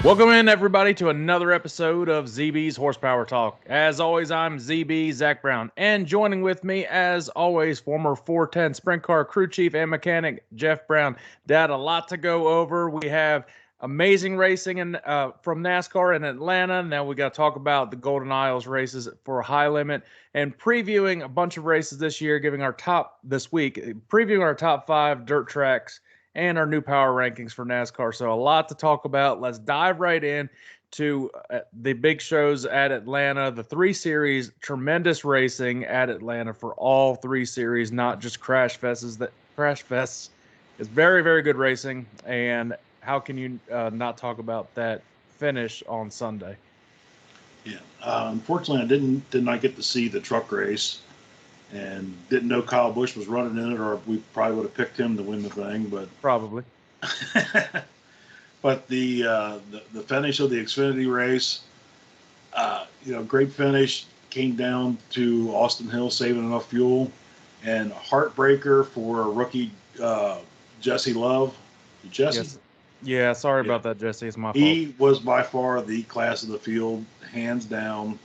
Welcome in, everybody, to another episode of ZB's Horsepower Talk. As always, I'm ZB, Zack Brown, and joining with me, as always, former 410 Sprint Car crew chief and mechanic Jeff Brown. Dad, a lot to go over. We have amazing racing from NASCAR in Atlanta. Now we got to talk about the Golden Isles races for high limit and previewing a bunch of races this year, previewing our top 5 dirt tracks and our new power rankings for NASCAR. So a lot to talk about. Let's dive right in to the big shows at Atlanta, the 3 series, tremendous racing at Atlanta for all 3 series, not just crash fests. Crash fests is very, very good racing. And how can you not talk about that finish on Sunday? Yeah, unfortunately, I did not get to see the truck race, and didn't know Kyle Busch was running in it, or we probably would have picked him to win the thing. But probably. But the finish of the Xfinity race, great finish. Came down to Austin Hill saving enough fuel, and heartbreaker for rookie Jesse Love. Jesse. Yes. Yeah, sorry about that, Jesse. It's my fault. He was by far the class of the field, hands down.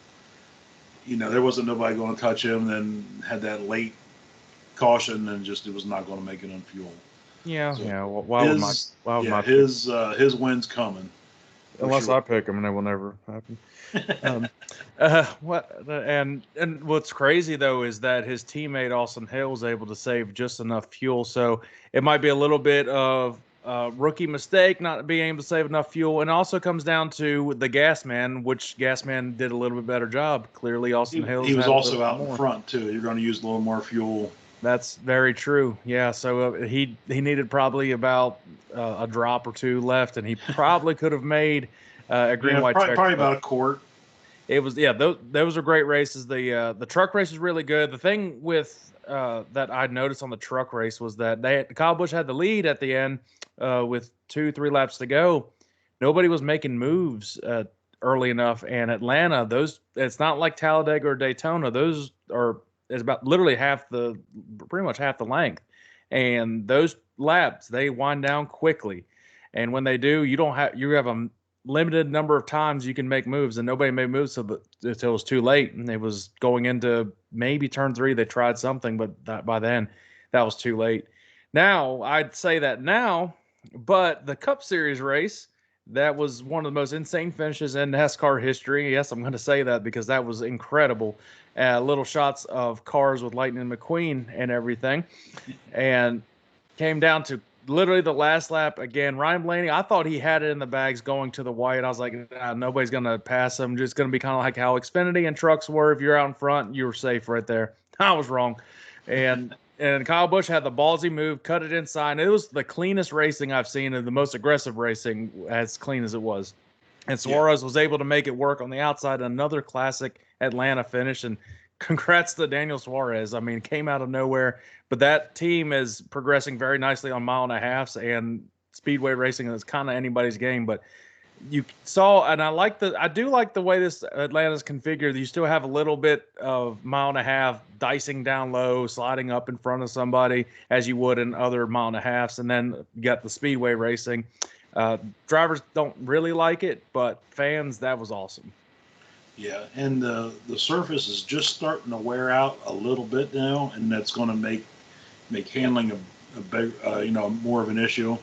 There wasn't nobody going to touch him. Then had that late caution, and just it was not going to make it on fuel. Yeah, so yeah. Why would his win's coming? Unless sure. I pick him, and it will never happen. And what's crazy though is that his teammate Austin Hill was able to save just enough fuel, so it might be a little bit of rookie mistake not being able to save enough fuel, and also comes down to the gas man, which gas man did a little bit better job. Clearly, Austin Hill. He was also out in front too. You're going to use a little more fuel. That's very true. Yeah, so he needed probably about a drop or 2 left, and he probably could have made a green white check. Probably about a quart. It was those are great races. The truck race was really good. The thing with that I noticed on the truck race was that Kyle Busch had the lead at the end with 2-3 laps to go. Nobody was making moves early enough, and Atlanta, it's not like Talladega or Daytona. Those is about literally pretty much half the length, and those laps they wind down quickly, and when they do, you have a limited number of times you can make moves, and nobody made moves until it was too late, and it was going into maybe turn 3. They tried something, but by then that was too late. Now I'd say that now, but the Cup Series race, that was one of the most insane finishes in NASCAR history. Yes, I'm going to say that because that was incredible. Little shots of cars with Lightning McQueen and everything. And came down to literally the last lap again. Ryan Blaney, I thought he had it in the bags going to the white. I was like, nobody's going to pass him. Just going to be kind of like how Xfinity and trucks were. If you're out in front, you were safe right there. I was wrong. And Kyle Busch had the ballsy move, cut it inside. And it was the cleanest racing I've seen, and the most aggressive racing, as clean as it was. And Suarez was able to make it work on the outside. Another classic Atlanta finish. And congrats to Daniel Suarez. I mean, came out of nowhere. But that team is progressing very nicely on 1.5 miles, and speedway racing is kind of anybody's game. But you saw, and I do like the way this Atlanta's configured. You still have a little bit of 1.5 miles dicing down low, sliding up in front of somebody as you would in other 1.5 miles, and then you got the speedway racing. Drivers don't really like it, but fans, that was awesome. Yeah, and the surface is just starting to wear out a little bit now, and that's going to make handling a big, more of an issue.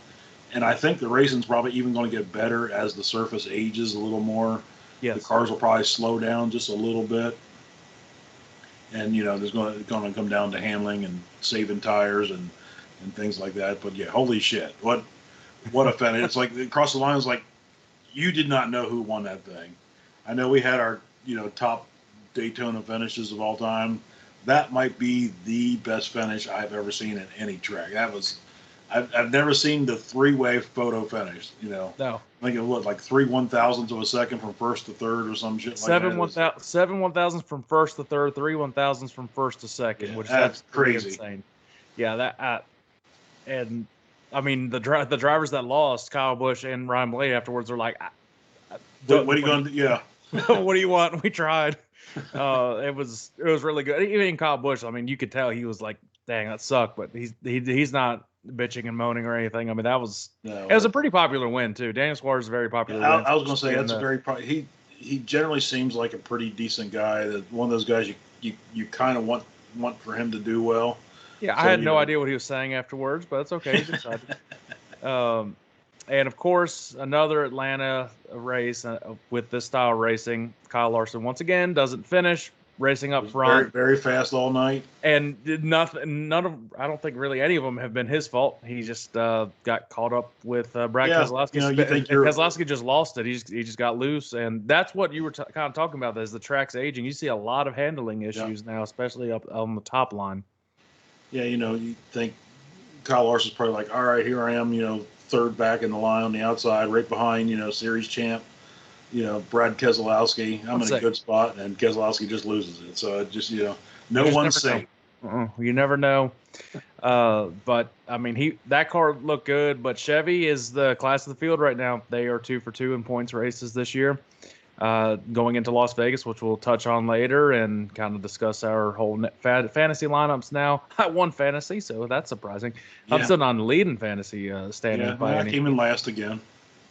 And I think the racing's probably even going to get better as the surface ages a little more. Yes. The cars will probably slow down just a little bit. And, there's going to come down to handling and saving tires and things like that. But, yeah, holy shit. What a finish. It's like across the line, it's like you did not know who won that thing. I know we had our, top Daytona finishes of all time. That might be the best finish I've ever seen in any track. I've never seen the 3-way photo finish, No. I think it was like 3 1,000ths of a second from first to third or some shit like that. 7 1,000ths from first to third, 3 1,000ths from first to second, which that's crazy. Insane. Yeah, and I mean the drivers that lost, Kyle Busch and Ryan Blaney, afterwards are like, what are you going to do? Yeah. What do you want? We tried. It was really good. Even Kyle Busch, I mean, you could tell he was like, dang, that sucked, but he's not bitching and moaning or anything. I mean, it was No, a pretty popular win too. Daniel Suarez is a very popular win. I was going to say that's a very he generally seems like a pretty decent guy. That one of those guys you kind of want for him to do well. Yeah, I had no idea what he was saying afterwards, but it's okay. He's excited. And of course, another Atlanta race with this style of racing. Kyle Larson once again doesn't finish racing up front. Very, very fast all night. And none of I don't think really any of them have been his fault. He just got caught up with Brad Keselowski. Keselowski just lost it. He just got loose, and that's what you were kind of talking about. Is the track's aging. You see a lot of handling issues now, especially up on the top line. Yeah, you think Kyle Larson's probably like, all right, here I am, third back in the line on the outside, right behind, series champ, Brad Keselowski. I'm in a good spot, and Keselowski just loses it. So it just, no one's safe. You never know. But I mean, that car looked good, but Chevy is the class of the field right now. They are 2 for 2 in points races this year. Going into Las Vegas, which we'll touch on later and kind of discuss our whole fantasy lineups now. I won fantasy, so that's surprising. Yeah. I'm still not in leading fantasy standings. Yeah, I came in last again.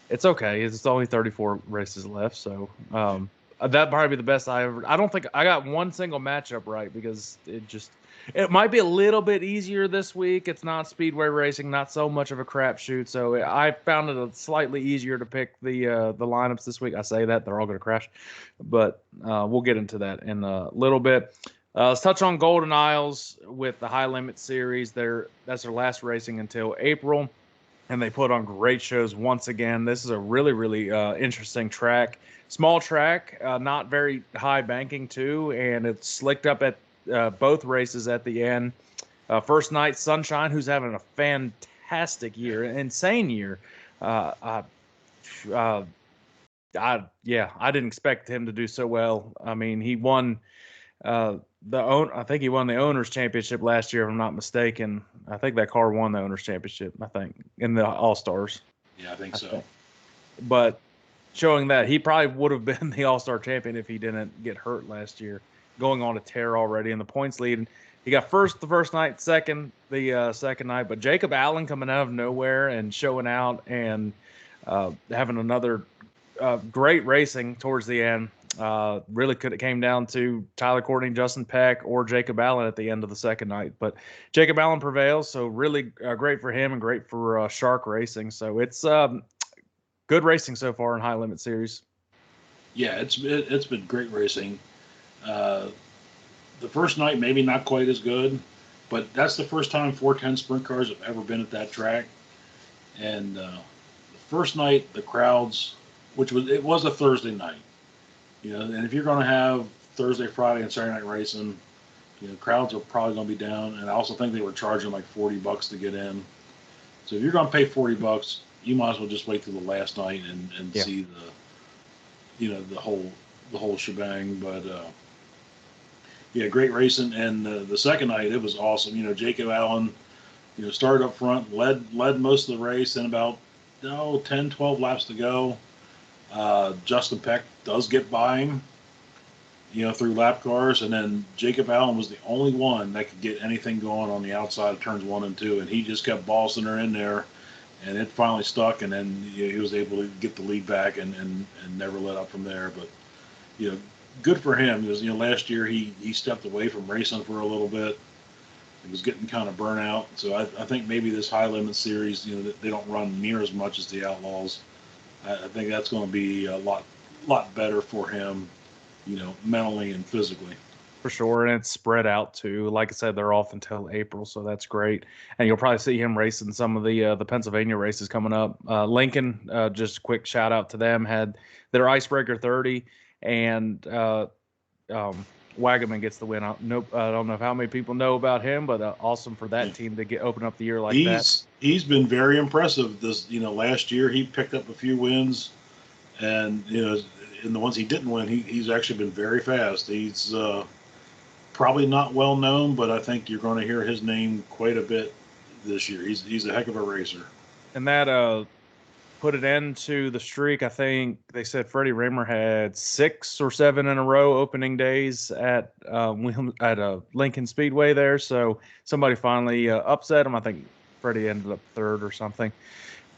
It's okay. It's only 34 races left, so that'd probably be the best I ever. I don't think I got one single matchup right because it might be a little bit easier this week. It's not speedway racing, not so much of a crapshoot. So I found it slightly easier to pick the lineups this week. I say that they're all going to crash, but we'll get into that in a little bit. Let's touch on Golden Isles with the High Limit Series. That's their last racing until April, and they put on great shows once again. This is a really, really interesting track. Small track, not very high banking too, and it's slicked up at both races at the end. First night, Sunshine, who's having a fantastic year, an insane year. I didn't expect him to do so well. I mean, he won I think he won the Owners' Championship last year, if I'm not mistaken. I think that car won the Owners' Championship, I think, in the All-Stars. Yeah, I think so. But showing that he probably would have been the All-Star champion if he didn't get hurt last year. Going on a tear already in the points lead. He got first the first night, second the second night, but Jacob Allen coming out of nowhere and showing out and having another great racing towards the end. Really could have came down to Tyler Courtney, Justin Peck, or Jacob Allen at the end of the second night, but Jacob Allen prevails. So really great for him and great for Shark Racing. So it's good racing so far in High Limit Series. Yeah, it's been great racing. The first night maybe not quite as good, but that's the first time 410 sprint cars have ever been at that track. And the first night, the crowds, it was a Thursday night, and if you're going to have Thursday, Friday, and Saturday night racing, crowds are probably going to be down. And I also think they were charging like $40 to get in. So if you're going to pay $40, you might as well just wait till the last night and see the whole shebang. But yeah, great racing. And the second night, it was awesome. Jacob Allen, started up front, led most of the race, and about 10, 12 laps to go. Justin Peck does get by him, through lap cars, and then Jacob Allen was the only one that could get anything going on the outside of turns 1 and 2, and he just kept bossing her in there, and it finally stuck, and then he was able to get the lead back and never let up from there. But good for him, because last year he stepped away from racing for a little bit. He was getting kind of burnt out. So I think maybe this High Limit Series, they don't run near as much as the Outlaws. I think that's going to be a lot better for him, mentally and physically. For sure, and it's spread out too. Like I said, they're off until April, so that's great. And you'll probably see him racing some of the Pennsylvania races coming up. Lincoln, just a quick shout out to them, had their Icebreaker 30, and Wagaman gets the win. I don't know how many people know about him, but awesome for that team to open up the year like that. He's been very impressive. Last year he picked up a few wins, and in the ones he didn't win, he's actually been very fast. He's probably not well known, but I think you're going to hear his name quite a bit this year. He's a heck of a racer. And that put an end to the streak. I think they said Freddie Rimmer had 6 or 7 in a row opening days at Lincoln Speedway there. So somebody finally upset him. I think Freddie ended up third or something.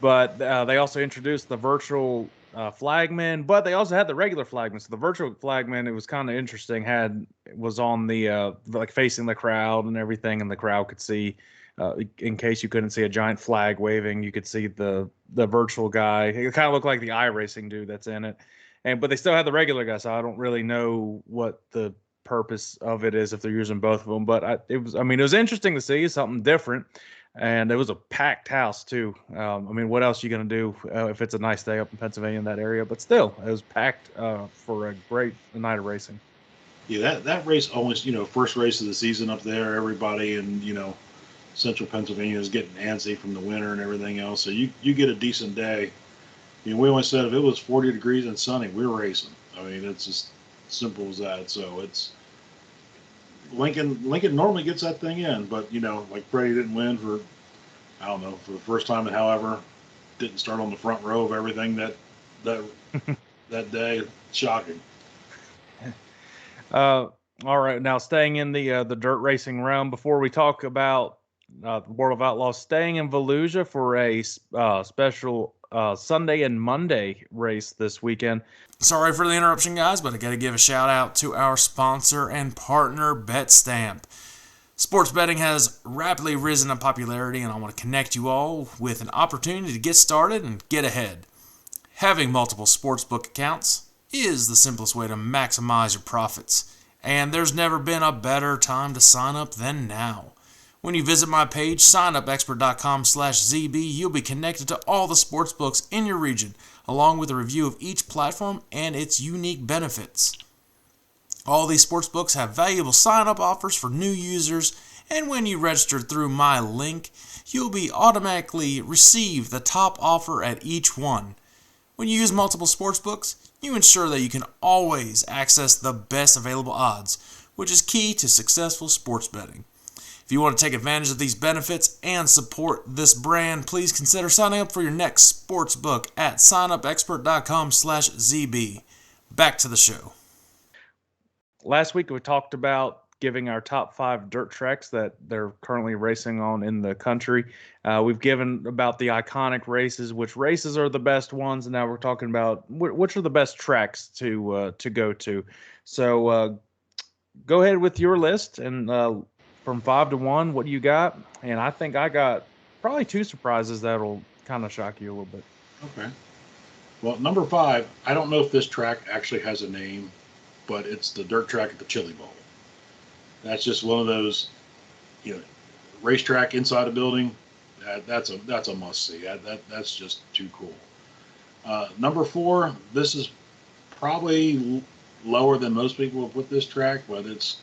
But they also introduced the virtual flagman, but they also had the regular flagman. So the virtual flagman, it was kind of interesting. Was on the like facing the crowd and everything, and the crowd could see. In case you couldn't see a giant flag waving, you could see the virtual guy. It kind of looked like the iRacing dude that's in it, but they still had the regular guy. So I don't really know what the purpose of it is if they're using both of them. But it was interesting to see something different. And it was a packed house too. What else are you going to do if it's a nice day up in Pennsylvania in that area? But still, it was packed for a great night of racing. Yeah, that race almost, first race of the season up there, everybody in, central Pennsylvania is getting antsy from the winter and everything else. So you get a decent day. We always said if it was 40 degrees and sunny, we were racing. It's just simple as that. So it's Lincoln normally gets that thing in, but like Freddie didn't win for for the first time in however, didn't start on the front row of everything that that day. Shocking. All right, now staying in the dirt racing realm, before we talk about the World of Outlaws, staying in Volusia for a special Sunday and Monday race this weekend. Sorry for the interruption, guys, but I got to give a shout out to our sponsor and partner, BetStamp. Sports betting has rapidly risen in popularity, and I want to connect you all with an opportunity to get started and get ahead. Having multiple sportsbook accounts is the simplest way to maximize your profits, and there's never been a better time to sign up than now. When you visit my page, signupexpert.com/ZB, you'll be connected to all the sportsbooks in your region, along with a review of each platform and its unique benefits. All these sportsbooks have valuable sign-up offers for new users, and when you register through my link, you'll be automatically receive the top offer at each one. When you use multiple sportsbooks, you ensure that you can always access the best available odds, which is key to successful sports betting. If you want to take advantage of these benefits and support this brand, please consider signing up for your next sportsbook at signupexpert.com/ZB. Back to the show. Last week we talked about giving our top 5 dirt tracks that they're currently racing on in the country. We've given about the iconic races, which races are the best ones, and now we're talking about which are the best tracks to go to. So go ahead with your list, and from 5 to 1, what do you got? And I think I got probably 2 surprises that'll kind of shock you a little bit. Okay. Well, number 5, I don't know if this track actually has a name, but it's the dirt track at the Chili Bowl. That's just one of those, racetrack inside a building. That's a must see. That's just too cool. Number 4, this is probably lower than most people will put this track, but it's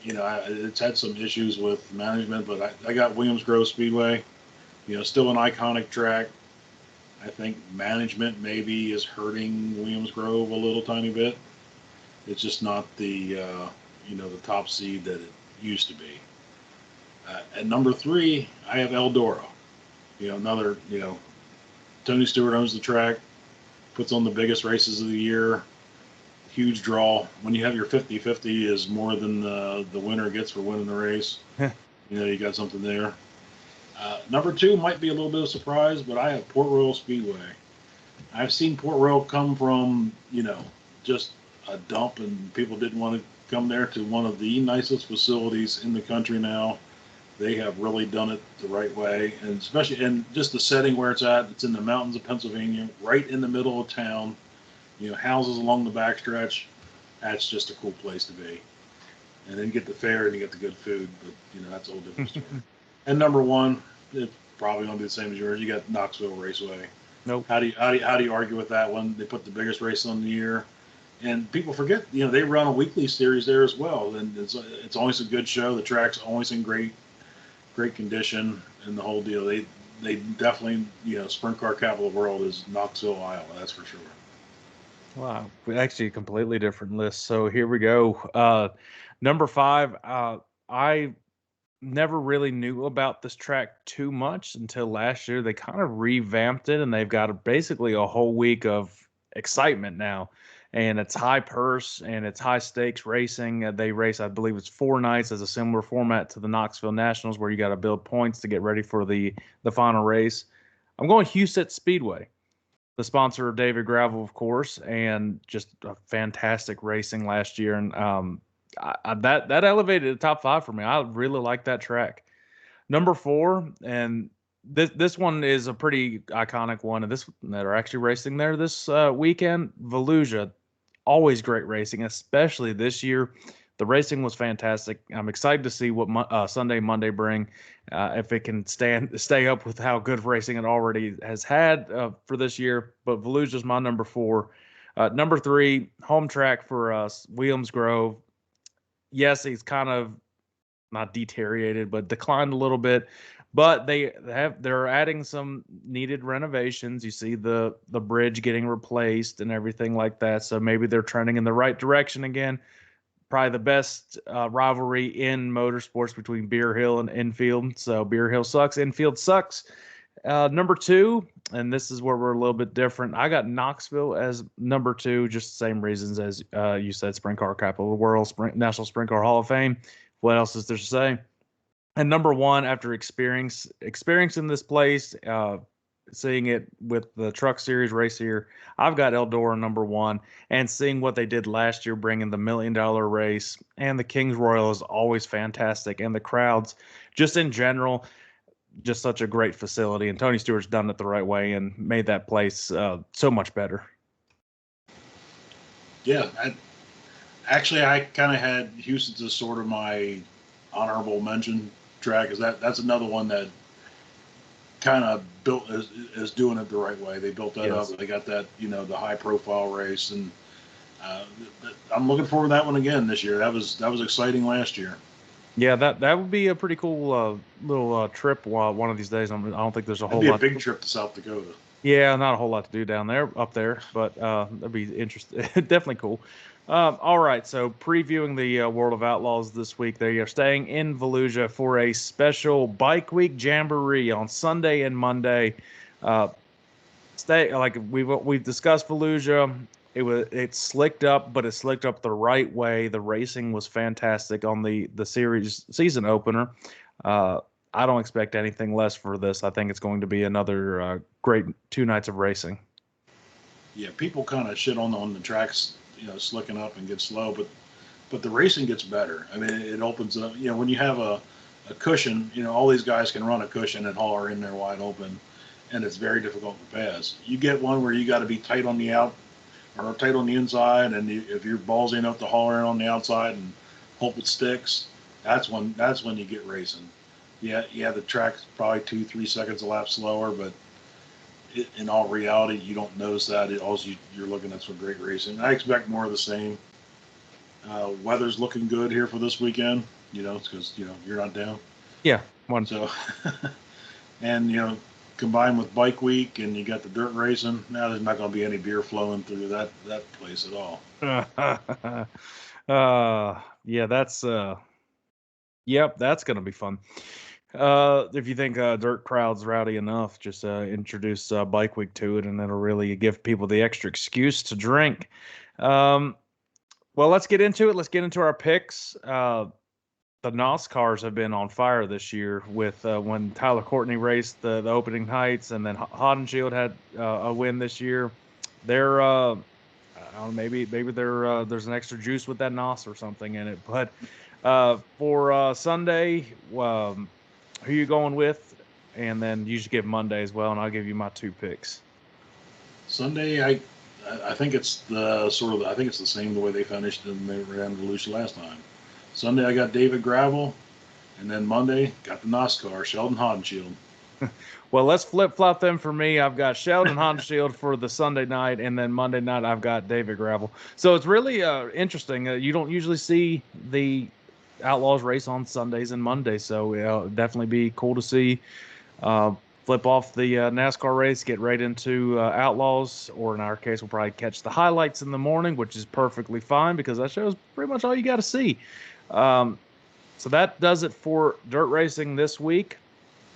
it's had some issues with management, but I got Williams Grove Speedway. Still an iconic track. I think management maybe is hurting Williams Grove a little tiny bit. It's just not the the top seed that it used to be. At number 3, I have Eldora. Another Tony Stewart owns the track, puts on the biggest races of the year. Huge draw. When you have your 50-50 is more than the winner gets for winning the race. You got something there. Number 2 might be a little bit of a surprise, but I have Port Royal Speedway. I've seen Port Royal come from just a dump, and people didn't want to come there, to one of the nicest facilities in the country now. They have really done it the right way, and especially in just the setting where it's at. It's in the mountains of Pennsylvania, right in the middle of town. Houses along the backstretch. That's just a cool place to be. And then you get the fair and you get the good food, but that's a whole different story. And number 1, it's probably gonna be the same as yours. You got Knoxville Raceway. Nope. How do you argue with that one? They put the biggest race on the year, and people forget. They run a weekly series there as well, and it's always a good show. The track's always in great condition, and the whole deal. They definitely sprint car capital of the world is Knoxville, Iowa. That's for sure. Wow, actually a completely different list. So here we go. Number 5, I never really knew about this track too much until last year. They kind of revamped it, and they've got basically a whole week of excitement now. and it's high purse and it's high stakes racing. They race, I believe it's 4 nights, as a similar format to the Knoxville Nationals, where you got to build points to get ready for the final race. I'm going Huset Speedway, the sponsor of David Gravel, of course, and just a fantastic racing last year. And that elevated the top 5 for me. I really like that track. Number 4, and this one is a pretty iconic one, and that are actually racing there this weekend. Volusia, always great racing, especially this year. The racing was fantastic. I'm excited to see what Sunday, Monday bring. If it can stay up with how good racing it already has had for this year. But Volusia's my number 4. Number 3, home track for us, Williams Grove. Yes, he's kind of not deteriorated, but declined a little bit. But they're adding some needed renovations. You see the bridge getting replaced and everything like that. So maybe they're trending in the right direction again. Probably the best rivalry in motorsports between Beer Hill and Enfield. So Beer Hill sucks, Enfield sucks. Number 2, and this is where we're a little bit different. I got Knoxville as number 2, just the same reasons as you said. Sprint Car Capital of the World, National Sprint Car Hall of Fame. What else is there to say? And number 1, after experiencing this place, seeing it with the Truck Series race here, I've got Eldora number 1, and seeing what they did last year, bringing the $1 million race, and the Kings Royal is always fantastic, and the crowds, just in general, just such a great facility. And Tony Stewart's done it the right way and made that place so much better. Yeah, I kind of had Houston's as sort of my honorable mention track, because that's another one that kind of is doing it the right way. They built that up. They got that, the high profile race, and I'm looking forward to that one again this year. That was exciting last year. Yeah, that would be a pretty cool little trip one of these days. I don't think there's a whole lot. It'd be a big trip to South Dakota. Yeah, not a whole lot to do up there, but that'd be interesting. Definitely cool. All right, so previewing the World of Outlaws this week, they are staying in Volusia for a special Bike Week Jamboree on Sunday and Monday. We've discussed Volusia. It's slicked up, but it's slicked up the right way. The racing was fantastic on the series season opener. I don't expect anything less for this. I think it's going to be another great 2 nights of racing. Yeah, people kind of shit on the tracks, slicking up and get slow, but the racing gets better. I mean, it opens up. When you have a cushion, all these guys can run a cushion and haul her in there wide open, and it's very difficult to pass. You get one where you got to be tight on the out or tight on the inside, and if you're ballsy enough to haul her in on the outside and hope it sticks, that's when you get racing. Yeah, the track's probably 2-3 seconds a lap slower, but in all reality, you don't notice that. You're looking at some great racing. I expect more of the same. Weather's looking good here for this weekend, because you're not down. Yeah, So, and combined with Bike Week, and you got the dirt racing. Now there's not going to be any beer flowing through that place at all. Yeah, that's going to be fun. If you think dirt crowd's rowdy enough, just introduce Bike Week to it, and it'll really give people the extra excuse to drink. Well, let's get into it. Let's get into our picks. The NOS cars have been on fire this year with when Tyler Courtney raced the opening heights, and then Hodenshield had a win this year. They're I don't know, maybe there's an extra juice with that NOS or something in it. But for Sunday, who are you going with? And then you should give Monday as well, and I'll give you my 2 picks. Sunday, I think it's the same the way they finished in the Volusia last time. Sunday I got David Gravel, and then Monday got the NOS car, Sheldon Hodenshield. Well, let's flip-flop them for me. I've got Sheldon Hodenshield for the Sunday night, and then Monday night I've got David Gravel. So it's really interesting. You don't usually see the Outlaws race on Sundays and Mondays, so it'll definitely be cool to see. Flip off the NASCAR race, get right into Outlaws, or in our case, we'll probably catch the highlights in the morning, which is perfectly fine because that shows pretty much all you got to see. So that does it for dirt racing this week.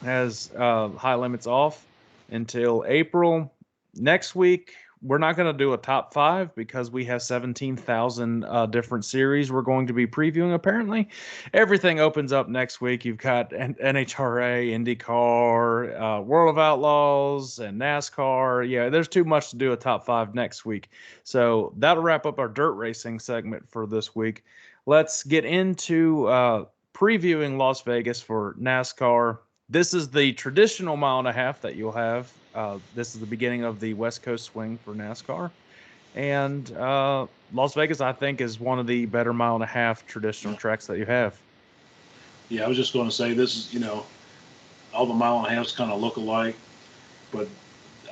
Has high limits off until April. Next week, we're not going to do a top 5 because we have 17,000 different series we're going to be previewing. Apparently, everything opens up next week. You've got NHRA, IndyCar, World of Outlaws, and NASCAR. Yeah, there's too much to do a top 5 next week. So that'll wrap up our dirt racing segment for this week. Let's get into previewing Las Vegas for NASCAR. This is the traditional mile and a half that you'll have. This is the beginning of the West Coast swing for NASCAR. And Las Vegas, I think, is one of the better mile and a half traditional tracks that you have. Yeah, I was just going to say this is, all the mile and a halves kind of look alike, but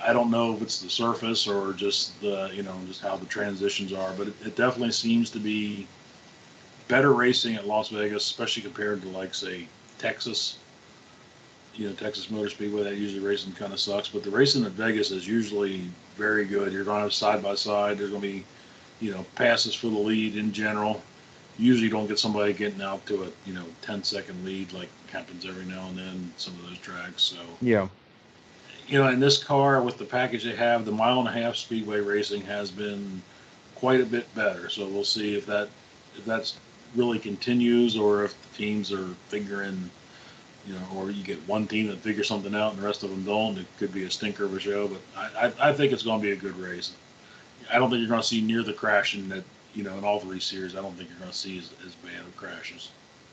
I don't know if it's the surface or just just how the transitions are, but it definitely seems to be better racing at Las Vegas, especially compared to, like, say, Texas. Texas Motor Speedway, that usually racing kind of sucks, but the racing at Vegas is usually very good. You're going to have side by side. There's going to be, passes for the lead in general. Usually you don't get somebody getting out to a, 10-second lead like happens every now and then, some of those tracks. So, yeah. In this car with the package they have, the mile and a half speedway racing has been quite a bit better. So we'll see if that's really continues or if the teams are figuring, or you get one team that figures something out and the rest of them don't. It could be a stinker of a show, but I think it's going to be a good race. I don't think you're going to see near the crashing that, in all 3 series. I don't think you're going to see as bad of crashes.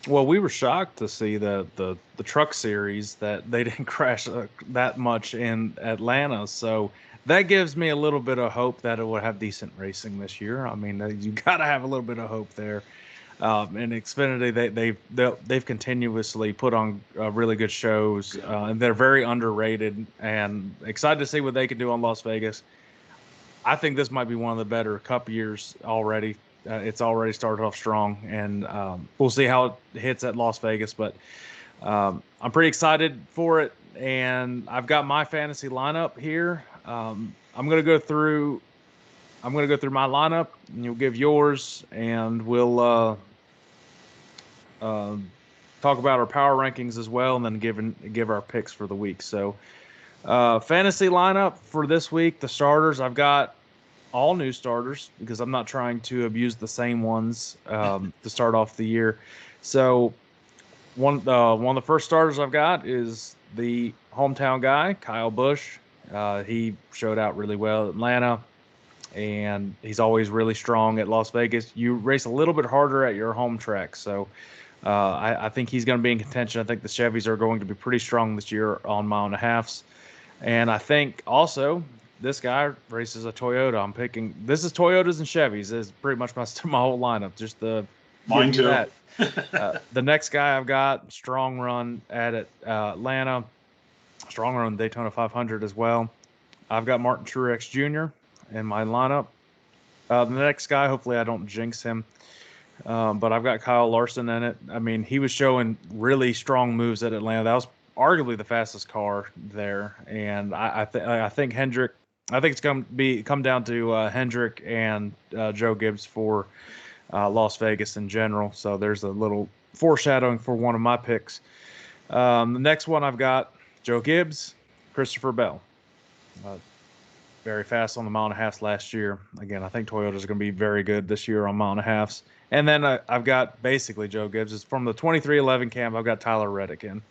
Well, we were shocked to see the truck series that they didn't crash that much in Atlanta. So that gives me a little bit of hope that it will have decent racing this year. I mean, you got to have a little bit of hope there. In Xfinity, they've continuously put on really good shows, and they're very underrated. And excited to see what they can do on Las Vegas. I think this might be one of the better Cup years already. It's already started off strong, and we'll see how it hits at Las Vegas. But I'm pretty excited for it, and I've got my fantasy lineup here. I'm gonna go through my lineup, and you'll give yours, and we'll talk about our power rankings as well, and then give our picks for the week. So, fantasy lineup for this week, the starters, I've got all new starters because I'm not trying to abuse the same ones to start off the year. So, one of the first starters I've got is the hometown guy, Kyle Busch. He showed out really well at Atlanta, and he's always really strong at Las Vegas. You race a little bit harder at your home track, so I think he's going to be in contention. I think the Chevys are going to be pretty strong this year on mile and a halves, and I think also this guy races a Toyota. I'm picking. This is Toyotas and Chevys. This is pretty much my whole lineup. Just the mine too. The next guy I've got, strong run at Atlanta, strong run Daytona 500 as well. I've got Martin Truex Jr. in my lineup. The next guy, hopefully I don't jinx him, but I've got Kyle Larson in it. I mean, he was showing really strong moves at Atlanta. That was arguably the fastest car there, and I think Hendrick. I think it's going to come down to Hendrick and Joe Gibbs for Las Vegas in general. So there's a little foreshadowing for one of my picks. The next one I've got Joe Gibbs, Christopher Bell. Very fast on the mile and a half last year. Again, I think Toyotas are going to be very good this year on mile and a halves. And then I've got basically Joe Gibbs. It's from the 2311 camp. I've got Tyler Reddick in.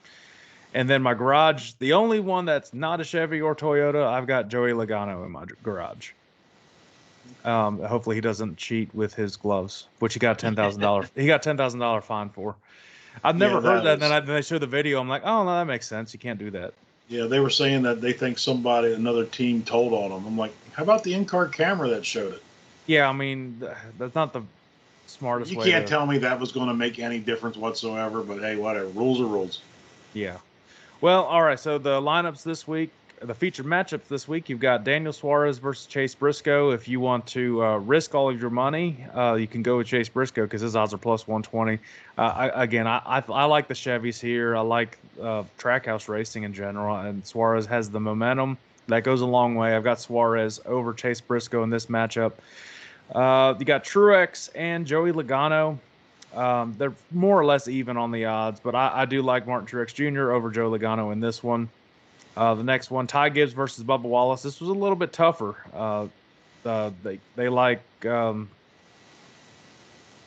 And then my garage, the only one that's not a Chevy or Toyota, I've got Joey Logano in my garage. Hopefully he doesn't cheat with his gloves, which he got $10,000. He got $10,000 fine for. I've never heard that. And then they show the video. I'm like, oh no, that makes sense. You can't do that. Yeah, they were saying that they think another team told on them. I'm like, how about the in-car camera that showed it? Yeah, I mean, that's not the smartest way. You can't tell me that was going to make any difference whatsoever, but hey, whatever. Rules are rules. Yeah. Well, all right. So the lineups this week, the featured matchups this week, you've got Daniel Suarez versus Chase Briscoe. If you want to risk all of your money, you can go with Chase Briscoe because his odds are plus 120. I like the Chevys here. I like Trackhouse racing in general, and Suarez has the momentum. That goes a long way. I've got Suarez over Chase Briscoe in this matchup. You got Truex and Joey Logano. They're more or less even on the odds, but I do like Martin Truex Jr. over Joe Logano in this one. The next one, Ty Gibbs versus Bubba Wallace. This was a little bit tougher. They like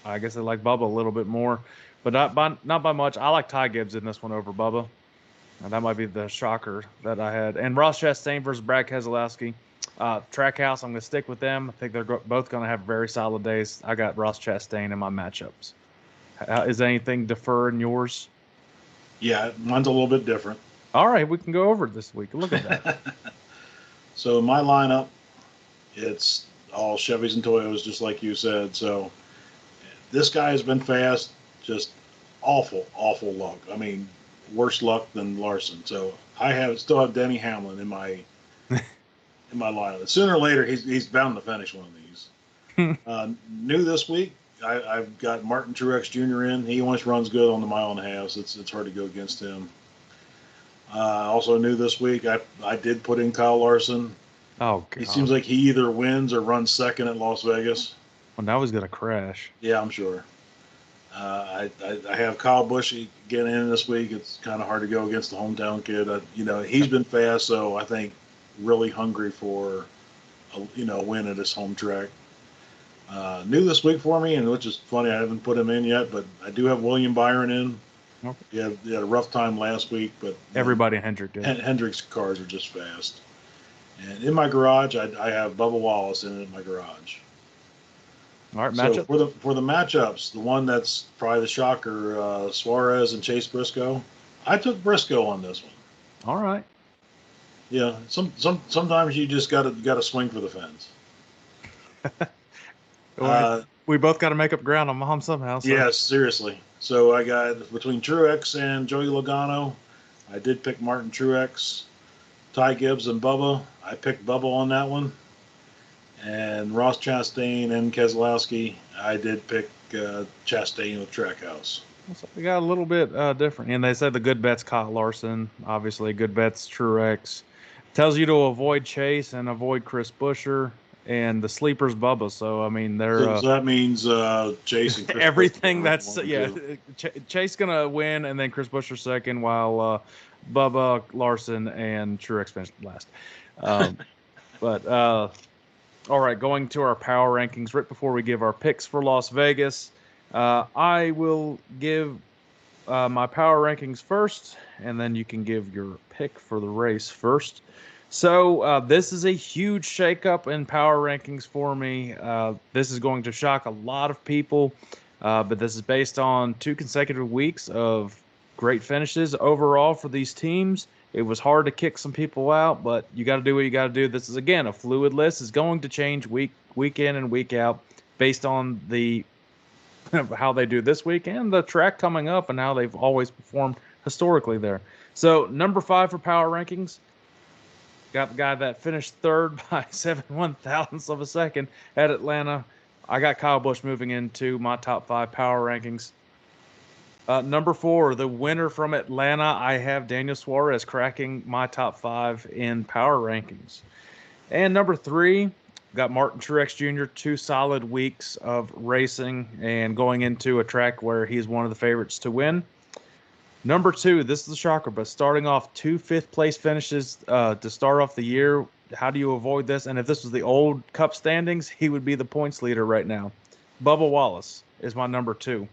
I guess they like Bubba a little bit more, but not by much. I like Ty Gibbs in this one over Bubba. That might be the shocker that I had. And Ross Chastain versus Brad Keselowski. Trackhouse, I'm going to stick with them. I think they're both going to have very solid days. I got Ross Chastain in my matchups. Is anything defer in yours? Yeah, mine's a little bit different. All right, we can go over it this week. Look at that. So in my lineup, it's all Chevys and Toyotas, just like you said. So this guy has been fast, just awful luck. I mean, worse luck than Larson. So I still have Denny Hamlin in my lineup. Sooner or later, he's bound to finish one of these. New this week, I've got Martin Truex Jr. in. He always runs good on the mile and a half, so it's hard to go against him. Also new this week, I did put in Kyle Larson. Oh, God. He seems like he either wins or runs second at Las Vegas. Well, now he's going to crash. Yeah, I'm sure. I have Kyle Busch getting in this week. It's kind of hard to go against the hometown kid. He's been fast, so I think really hungry for a win at his home track. New this week for me, and which is funny, I haven't put him in yet, but I do have William Byron in. Okay. He had a rough time last week, but everybody Hendrick did. Hendrick's cars are just fast. And in my garage, I have Bubba Wallace in my garage. All right, so matchup. for the matchups, the one that's probably the shocker, Suarez and Chase Briscoe. I took Briscoe on this one. All right. Yeah, sometimes you just gotta swing for the fence. We both got to make up ground on Mom somehow. So. Yes, seriously. So I got between Truex and Joey Logano. I did pick Martin Truex. Ty Gibbs and Bubba. I picked Bubba on that one. And Ross Chastain and Keselowski. I did pick Chastain with Trackhouse. So we got a little bit different. And they said the good bet's Kyle Larson. Obviously, good bet's Truex. Tells you to avoid Chase and avoid Chris Buescher. And the sleeper's Bubba. So, I mean, they're... So that means Chase and Chris everything Buescher, Chase going to win, and then Chris Buescher second, while Bubba, Larson, and Truex finished last. All right, going to our power rankings right before we give our picks for Las Vegas. I will give my power rankings first, and then you can give your pick for the race first. So this is a huge shakeup in power rankings for me. This is going to shock a lot of people, but this is based on 2 consecutive weeks of great finishes overall for these teams. It was hard to kick some people out, but you got to do what you got to do. This is, again, a fluid list. It's going to change week in and week out based on the how they do this week and the track coming up and how they've always performed historically there. So number 5 for power rankings. Got the guy that finished third by 7/1000ths of a second at Atlanta. I got Kyle Busch moving into my top 5 power rankings. Number 4, the winner from Atlanta. I have Daniel Suarez cracking my top 5 in power rankings. And number 3, got Martin Truex Jr. 2 solid weeks of racing and going into a track where he's one of the favorites to win. Number 2, this is a shocker, but starting off 2 fifth-place finishes to start off the year. How do you avoid this? And if this was the old Cup standings, he would be the points leader right now. Bubba Wallace is my number 2.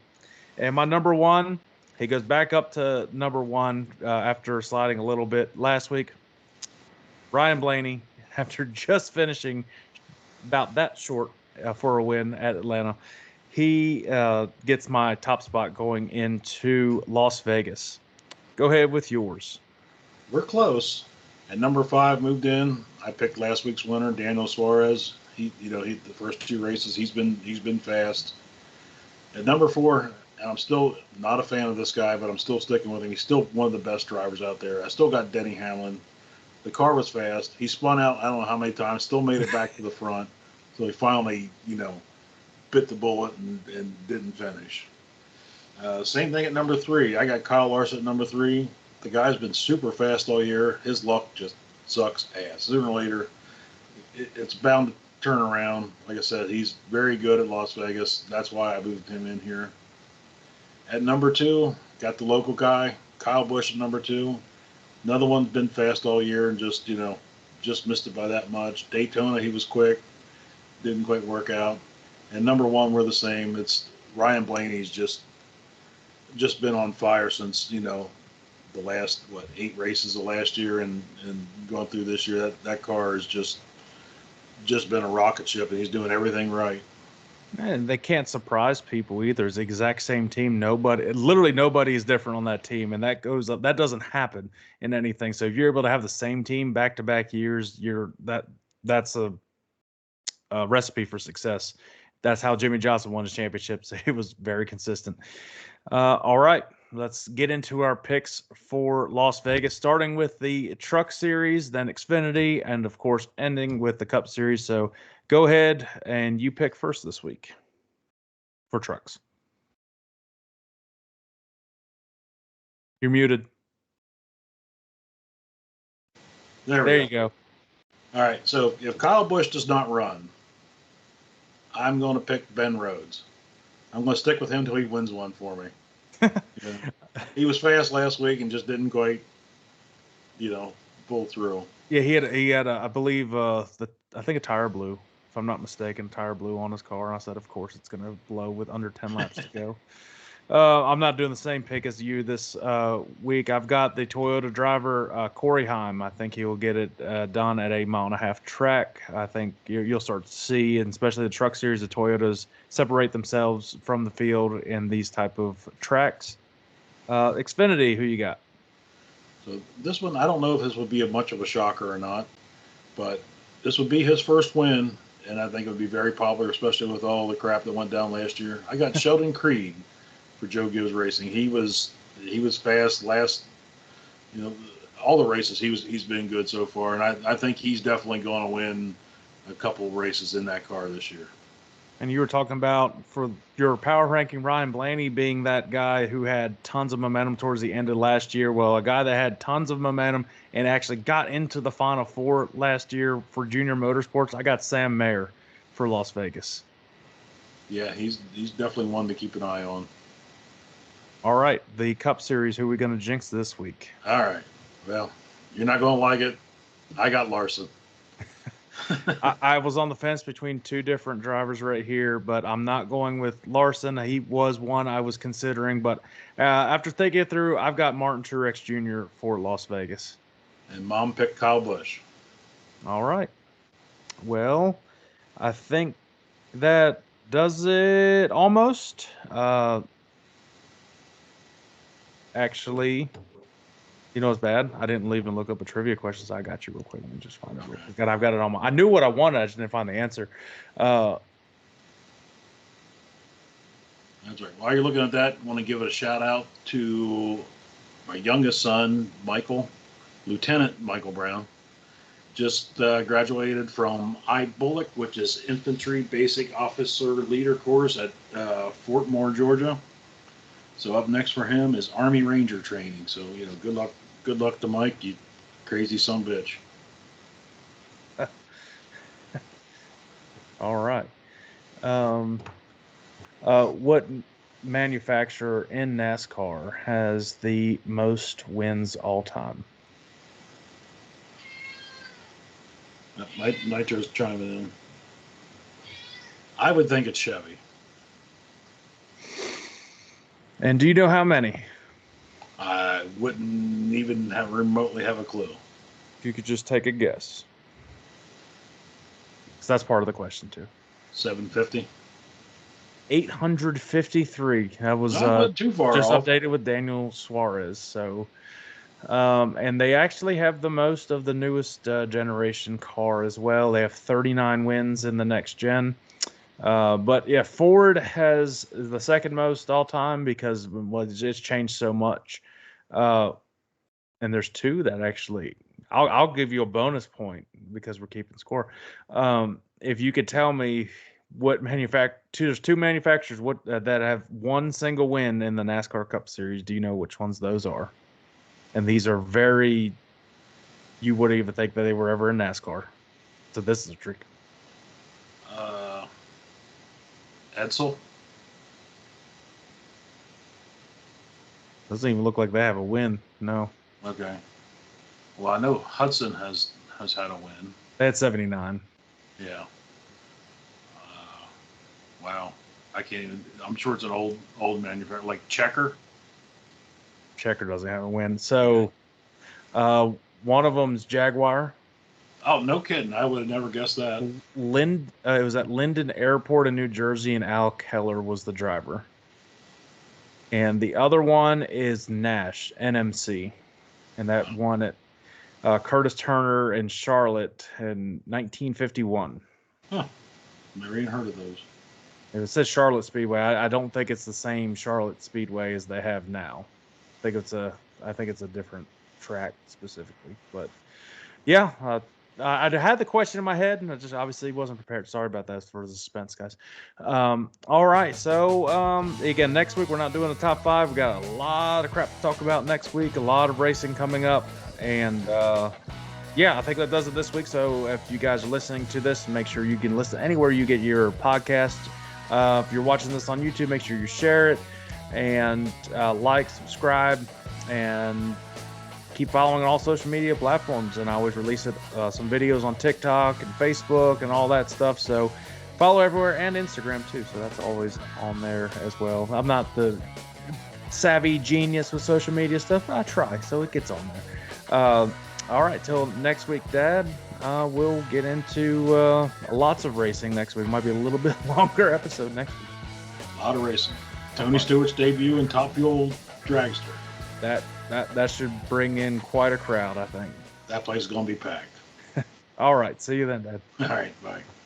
And my number 1, he goes back up to number 1 after sliding a little bit last week. Ryan Blaney, after just finishing about that short for a win at Atlanta, he gets my top spot going into Las Vegas. Go ahead with yours. We're close. At number 5, moved in. I picked last week's winner, Daniel Suarez. He the first 2 races he's been fast. At number 4, and I'm still not a fan of this guy, but I'm still sticking with him. He's still one of the best drivers out there. I still got Denny Hamlin. The car was fast. He spun out I don't know how many times, still made it back to the front. So he finally, bit the bullet and didn't finish. Same thing at number 3. I got Kyle Larson at number 3. The guy's been super fast all year. His luck just sucks ass. Sooner or later, it's bound to turn around. Like I said, he's very good at Las Vegas. That's why I moved him in here. At number 2, got the local guy, Kyle Busch at number 2. Another one's been fast all year and just missed it by that much. Daytona, he was quick. didn't quite work out. And number one, we're the same. It's Ryan Blaney's just been on fire since, the last 8 races of last year and going through this year. That car has just been a rocket ship, and he's doing everything right. And they can't surprise people either. It's the exact same team. Literally nobody is different on that team, and that goes up. That doesn't happen in anything. So if you're able to have the same team back-to-back years, that's a recipe for success. That's how Jimmy Johnson won his championships. It was very consistent. All right, let's get into our picks for Las Vegas, starting with the Truck Series, then Xfinity, and of course ending with the Cup Series. So go ahead and you pick first this week for trucks. You're muted. There you go. All right, so if Kyle Busch does not run, I'm going to pick Ben Rhodes. I'm going to stick with him until he wins one for me. He was fast last week and just didn't quite, pull through. Yeah, he had I believe I think a tire blew, if I'm not mistaken. Tire blew on his car, and I said, of course it's going to blow with under 10 laps to go. I'm not doing the same pick as you this week. I've got the Toyota driver, Corey Heim. I think he will get it done at a 1.5 mile track. I think you'll start to see, and especially the Truck Series, the Toyotas separate themselves from the field in these type of tracks. Xfinity, who you got? So this one, I don't know if this would be much of a shocker or not, but this would be his first win, and I think it would be very popular, especially with all the crap that went down last year. I got Sheldon Creed for Joe Gibbs Racing. He was fast last, all the races. He's been good so far, and I think he's definitely going to win a couple races in that car this year. And you were talking about, for your power ranking, Ryan Blaney being that guy who had tons of momentum towards the end of last year. Well, a guy that had tons of momentum and actually got into the Final Four last year for Junior Motorsports, I got Sam Mayer for Las Vegas. Yeah, he's definitely one to keep an eye on. All right, the Cup Series, who are we going to jinx this week? All right. Well, you're not going to like it. I got Larson. I was on the fence between two different drivers right here, but I'm not going with Larson. He was one I was considering, but after thinking it through, I've got Martin Truex Jr. for Las Vegas. And Mom picked Kyle Busch. All right. Well, I think that does it almost. Actually, you know what's bad? I didn't leave and look up a trivia question, so I got you real quick. Let me just find it real quick. I've got it on my. I knew what I wanted, I just didn't find the answer. That's right. While you're looking at that, I want to give a shout out to my youngest son, Michael, Lieutenant Michael Brown. Just graduated from IBULLOC, which is Infantry Basic Officer Leader course at Fort Moore, Georgia. So up next for him is Army Ranger training. So, good luck to Mike, you crazy son of a bitch. All right. What manufacturer in NASCAR has the most wins all time? Nitro's chiming in. I would think it's Chevy. And do you know how many? I wouldn't even remotely have a clue. If you could just take a guess. Because that's part of the question, too. 750? 853. That was not too far just off. Updated with Daniel Suarez. So, and they actually have the most of the newest generation car as well. They have 39 wins in the next gen. But yeah, Ford has the second most all time because it's changed so much. And there's two that actually, I'll give you a bonus point because we're keeping score. If you could tell me what there's two manufacturers that have one single win in the NASCAR Cup Series. Do you know which ones those are? And these are you wouldn't even think that they were ever in NASCAR. So this is a trick. Edsel? Doesn't even look like they have a win. No. Okay. Well, I know Hudson has had a win. They had 79. Yeah. Wow. I can't even. I'm sure it's an old manufacturer, like Checker. Checker doesn't have a win. So, one of them's Jaguar. Oh, no kidding. I would have never guessed that. It was at Linden Airport in New Jersey, and Al Keller was the driver. And the other one is Nash, NMC, and that won at Curtis Turner in Charlotte in 1951. Huh. Never even heard of those. If it says Charlotte Speedway, I don't think it's the same Charlotte Speedway as they have now. I think it's a different track specifically. But yeah, I had the question in my head, and I just obviously wasn't prepared. Sorry about that for the suspense, guys. All right, so again, next week we're not doing the top 5. We got a lot of crap to talk about next week. A lot of racing coming up, and yeah, I think that does it this week. So if you guys are listening to this, make sure you can listen anywhere you get your podcast. If you're watching this on YouTube, make sure you share it and like, subscribe, and keep following on all social media platforms. And I always release some videos on TikTok and Facebook and all that stuff. So follow everywhere, and Instagram too. So that's always on there as well. I'm not the savvy genius with social media stuff, but I try, so it gets on there. All right, till next week, Dad. We'll get into lots of racing next week. Might be a little bit longer episode next week. A lot of racing. Tony Stewart's debut in Top Fuel Dragster. That should bring in quite a crowd, I think. That place is going to be packed. All right, see you then, Dad. All right, bye.